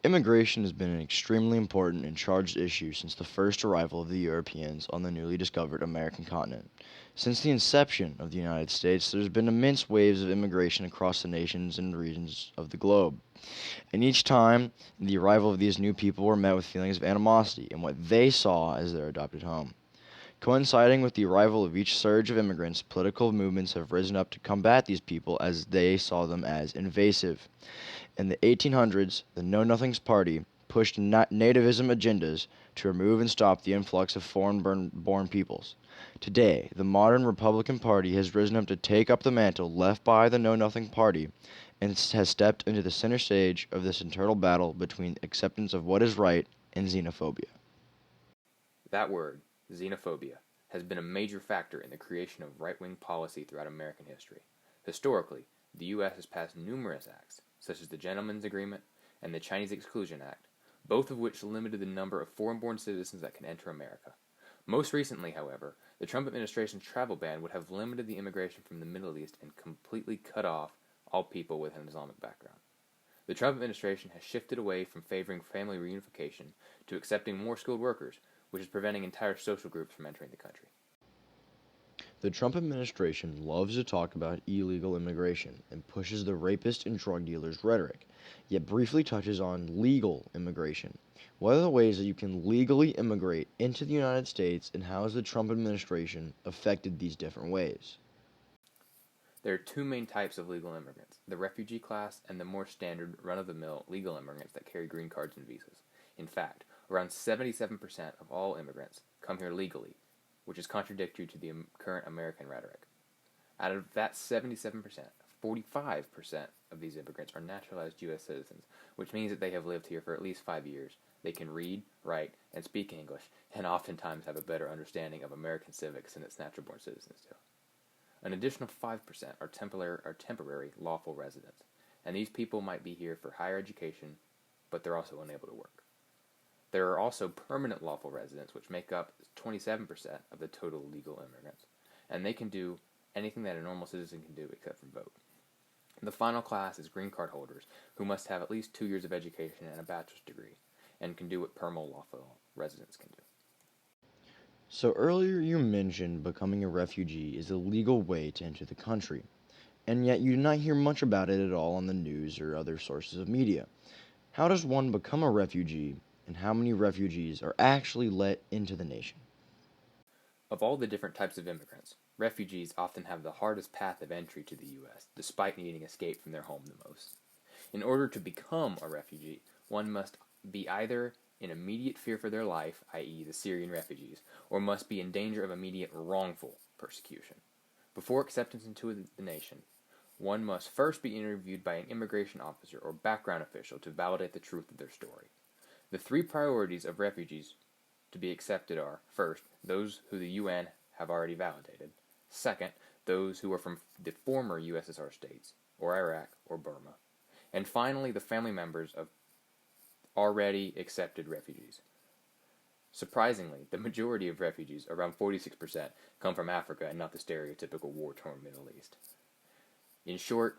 Immigration has been an extremely important and charged issue since the first arrival of the Europeans on the newly discovered American continent. Since the inception of the United States, there's been immense waves of immigration across the nations and regions of the globe. And each time, the arrival of these new people were met with feelings of animosity in what they saw as their adopted home. Coinciding with the arrival of each surge of immigrants, political movements have risen up to combat these people as they saw them as invasive. In the 1800s, the Know Nothings Party pushed nativism agendas to remove and stop the influx of foreign-born peoples. Today, the modern Republican Party has risen up to take up the mantle left by the Know Nothing Party and has stepped into the center stage of this internal battle between acceptance of what is right and xenophobia. That word, xenophobia, has been a major factor in the creation of right-wing policy throughout American history. Historically, the U.S. has passed numerous acts, such as the Gentlemen's Agreement and the Chinese Exclusion Act, both of which limited the number of foreign-born citizens that can enter America. Most recently, however, the Trump administration's travel ban would have limited the immigration from the Middle East and completely cut off all people with an Islamic background. The Trump administration has shifted away from favoring family reunification to accepting more skilled workers, which is preventing entire social groups from entering the country. The Trump administration loves to talk about illegal immigration and pushes the rapist and drug dealers rhetoric, yet briefly touches on legal immigration. What are the ways that you can legally immigrate into the United States, and how has the Trump administration affected these different ways? There are two main types of legal immigrants, the refugee class and the more standard, run-of-the-mill legal immigrants that carry green cards and visas. In fact, around 77% of all immigrants come here legally, which is contradictory to the current American rhetoric. Out of that 77%, 45% of these immigrants are naturalized U.S. citizens, which means that they have lived here for at least 5 years. They can read, write, and speak English, and oftentimes have a better understanding of American civics than its natural-born citizens do. An additional 5% are temporary lawful residents, and these people might be here for higher education, but they're also unable to work. There are also permanent lawful residents, which make up 27% of the total legal immigrants, and they can do anything that a normal citizen can do except for vote. The final class is green card holders, who must have at least 2 years of education and a bachelor's degree, and can do what permanent lawful residents can do. So earlier you mentioned becoming a refugee is a legal way to enter the country, and yet you do not hear much about it at all on the news or other sources of media. How does one become a refugee, and how many refugees are actually let into the nation? Of all the different types of immigrants, refugees often have the hardest path of entry to the U.S., despite needing escape from their home the most. In order to become a refugee, one must be either in immediate fear for their life, i.e. the Syrian refugees, or must be in danger of immediate wrongful persecution. Before acceptance into the nation, one must first be interviewed by an immigration officer or background official to validate the truth of their story. The three priorities of refugees to be accepted are, first, those who the UN have already validated; second, those who are from the former USSR states, or Iraq, or Burma; and finally, the family members of already accepted refugees. Surprisingly, the majority of refugees, around 46%, come from Africa and not the stereotypical war-torn Middle East. In short,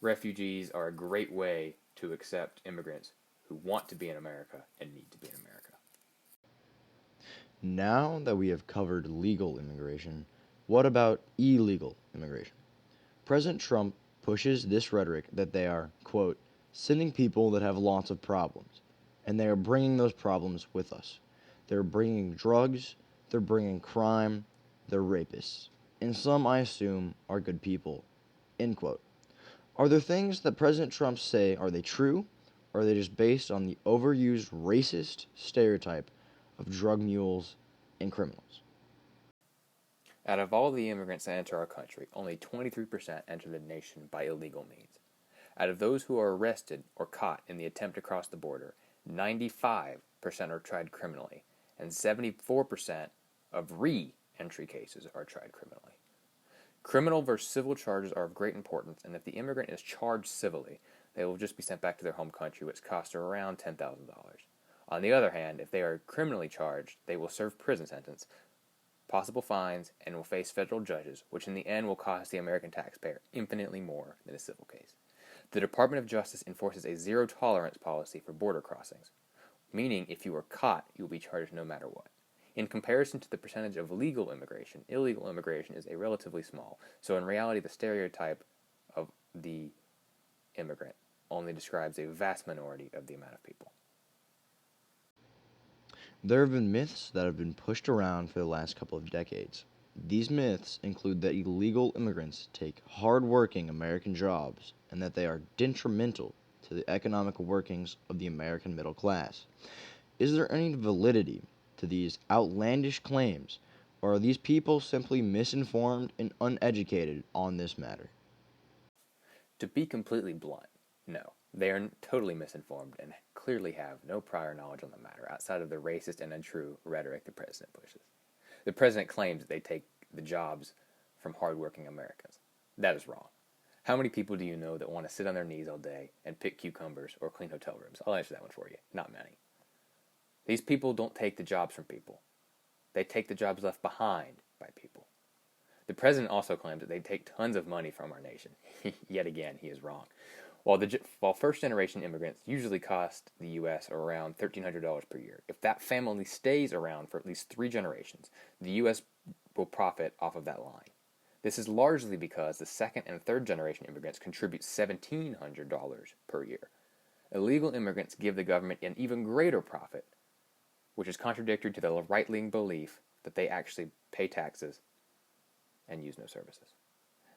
refugees are a great way to accept immigrants who want to be in America and need to be in America. Now that we have covered legal immigration, what about illegal immigration? President Trump pushes this rhetoric that they are, quote, sending people that have lots of problems, and they are bringing those problems with us. They're bringing drugs, they're bringing crime, they're rapists. And some, I assume, are good people, end quote. Are there things that President Trump say, are they true, or are they just based on the overused racist stereotype of drug mules and criminals? Out of all the immigrants that enter our country, only 23% enter the nation by illegal means. Out of those who are arrested or caught in the attempt to cross the border, 95% are tried criminally, and 74% of re-entry cases are tried criminally. Criminal versus civil charges are of great importance, and if the immigrant is charged civilly, they will just be sent back to their home country, which costs around $10,000. On the other hand, if they are criminally charged, they will serve prison sentence, possible fines, and will face federal judges, which in the end will cost the American taxpayer infinitely more than a civil case. The Department of Justice enforces a zero-tolerance policy for border crossings, meaning if you are caught, you will be charged no matter what. In comparison to the percentage of legal immigration, illegal immigration is a relatively small, so in reality the stereotype of the immigrant only describes a vast minority of the amount of people. There have been myths that have been pushed around for the last couple of decades. These myths include that illegal immigrants take hard-working American jobs and that they are detrimental to the economic workings of the American middle class. Is there any validity to these outlandish claims, or are these people simply misinformed and uneducated on this matter? To be completely blunt, no. They are totally misinformed and clearly have no prior knowledge on the matter outside of the racist and untrue rhetoric the president pushes. The president claims that they take the jobs from hardworking Americans. That is wrong. How many people do you know that want to sit on their knees all day and pick cucumbers or clean hotel rooms? I'll answer that one for you. Not many. These people don't take the jobs from people. They take the jobs left behind by people. The president also claims that they take tons of money from our nation. Yet again, he is wrong. While first-generation immigrants usually cost the U.S. around $1,300 per year, if that family stays around for at least 3 generations, the U.S. will profit off of that line. This is largely because the second and third generation immigrants contribute $1,700 per year. Illegal immigrants give the government an even greater profit, which is contradictory to the right-leaning belief that they actually pay taxes and use no services.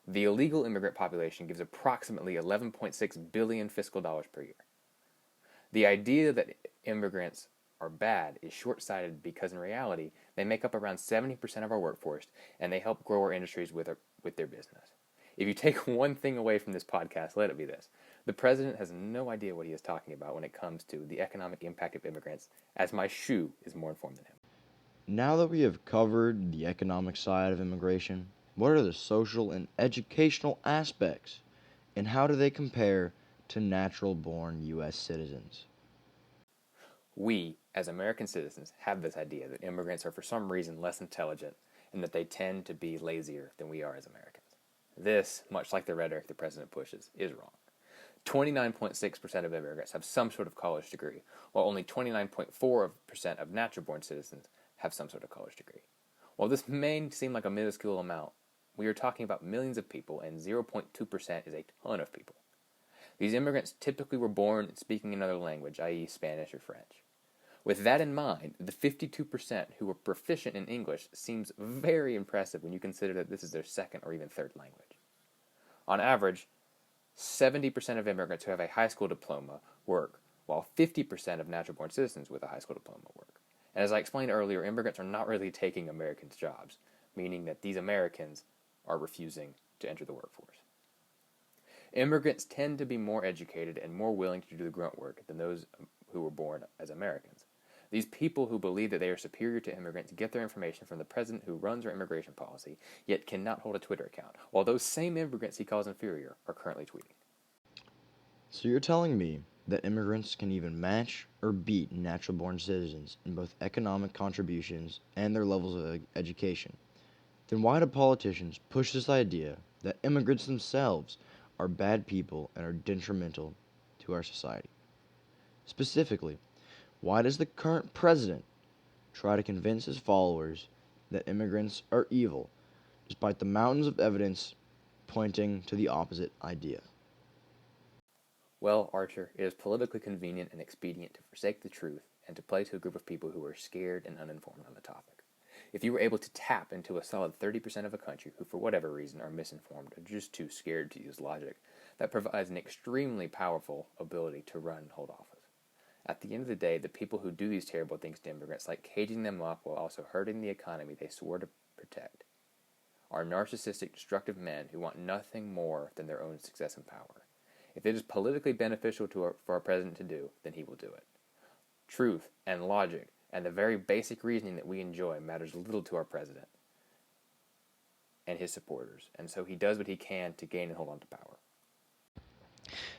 The illegal immigrant population gives approximately 11.6 billion fiscal dollars per year. The idea that immigrants are bad is short-sighted because in reality, they make up around 70% of our workforce and they help grow our industries with their business. If you take one thing away from this podcast, let it be this. The president has no idea what he is talking about when it comes to the economic impact of immigrants, as my shoe is more informed than him. Now that we have covered the economic side of immigration, what are the social and educational aspects, and how do they compare to natural-born U.S. citizens? We, as American citizens, have this idea that immigrants are for some reason less intelligent and that they tend to be lazier than we are as Americans. This, much like the rhetoric the president pushes, is wrong. 29.6% of immigrants have some sort of college degree, while only 29.4% of natural-born citizens have some sort of college degree. While this may seem like a minuscule amount, we are talking about millions of people, and 0.2% is a ton of people. These immigrants typically were born speaking another language, i.e. Spanish or French. With that in mind, the 52% who were proficient in English seems very impressive when you consider that this is their second or even third language. On average, 70% of immigrants who have a high school diploma work, while 50% of natural-born citizens with a high school diploma work. And as I explained earlier, immigrants are not really taking Americans' jobs, meaning that these Americans are refusing to enter the workforce. Immigrants tend to be more educated and more willing to do the grunt work than those who were born as Americans. These people who believe that they are superior to immigrants get their information from the president who runs our immigration policy, yet cannot hold a Twitter account, while those same immigrants he calls inferior are currently tweeting. So you're telling me that immigrants can even match or beat natural-born citizens in both economic contributions and their levels of education. Then why do politicians push this idea that immigrants themselves are bad people and are detrimental to our society? Specifically, why does the current president try to convince his followers that immigrants are evil, despite the mountains of evidence pointing to the opposite idea? Well, Archer, it is politically convenient and expedient to forsake the truth and to play to a group of people who are scared and uninformed on the topic. If you were able to tap into a solid 30% of a country who, for whatever reason, are misinformed or just too scared to use logic, that provides an extremely powerful ability to run and hold office. At the end of the day, the people who do these terrible things to immigrants, like caging them up while also hurting the economy they swore to protect, are narcissistic, destructive men who want nothing more than their own success and power. If it is politically beneficial for our president to do, then he will do it. Truth and logic and the very basic reasoning that we enjoy matters little to our president and his supporters, and so he does what he can to gain and hold on to power.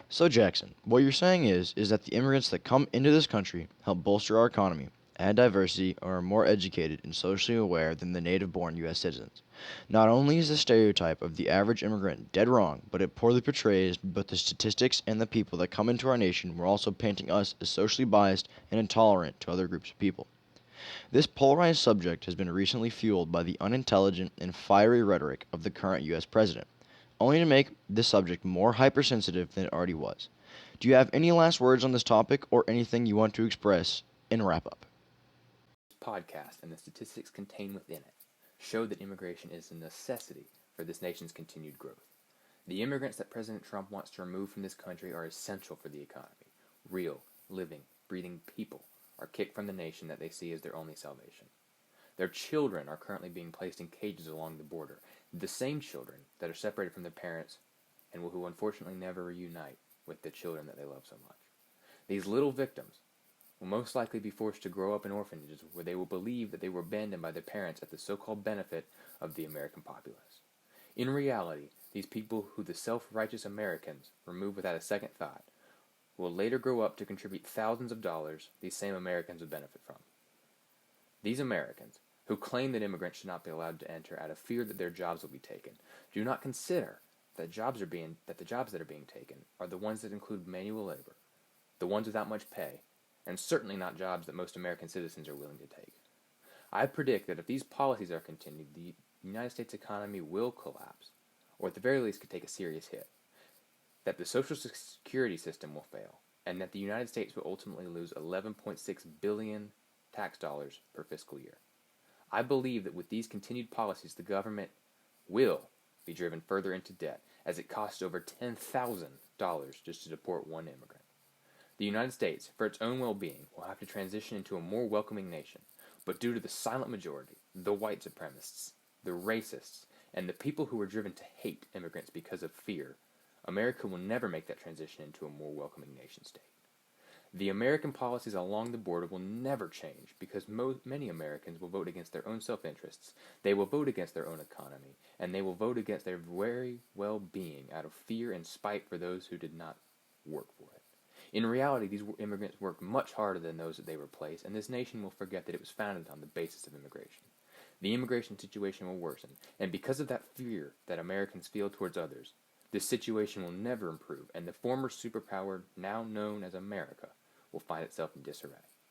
So Jackson, what you're saying is that the immigrants that come into this country help bolster our economy, add diversity, or are more educated and socially aware than the native-born U.S. citizens. Not only is the stereotype of the average immigrant dead wrong, but it poorly portrays both the statistics and the people that come into our nation, while also painting us as socially biased and intolerant to other groups of people. This polarized subject has been recently fueled by the unintelligent and fiery rhetoric of the current U.S. president, only to make this subject more hypersensitive than it already was. Do you have any last words on this topic or anything you want to express in wrap up? This podcast and the statistics contained within it show that immigration is a necessity for this nation's continued growth. The immigrants that President Trump wants to remove from this country are essential for the economy. Real, living, breathing people are kicked from the nation that they see as their only salvation. Their children are currently being placed in cages along the border, the same children that are separated from their parents and who unfortunately never reunite with the children that they love so much. These little victims will most likely be forced to grow up in orphanages where they will believe that they were abandoned by their parents at the so-called benefit of the American populace. In reality, these people who the self-righteous Americans remove without a second thought will later grow up to contribute thousands of dollars these same Americans would benefit from. These Americans, who claim that immigrants should not be allowed to enter out of fear that their jobs will be taken, do not consider that the jobs that are being taken are the ones that include manual labor, the ones without much pay, and certainly not jobs that most American citizens are willing to take. I predict that if these policies are continued, the United States economy will collapse, or at the very least could take a serious hit, that the Social Security system will fail, and that the United States will ultimately lose 11.6 billion tax dollars per fiscal year. I believe that with these continued policies, the government will be driven further into debt, as it costs over $10,000 just to deport one immigrant. The United States, for its own well-being, will have to transition into a more welcoming nation, but due to the silent majority, the white supremacists, the racists, and the people who are driven to hate immigrants because of fear, America will never make that transition into a more welcoming nation state. The American policies along the border will never change because many Americans will vote against their own self-interests, they will vote against their own economy, and they will vote against their very well-being out of fear and spite for those who did not work for it. In reality, these immigrants worked much harder than those that they replaced, and this nation will forget that it was founded on the basis of immigration. The immigration situation will worsen, and because of that fear that Americans feel towards others, this situation will never improve, and the former superpower, now known as America, will find itself in disarray.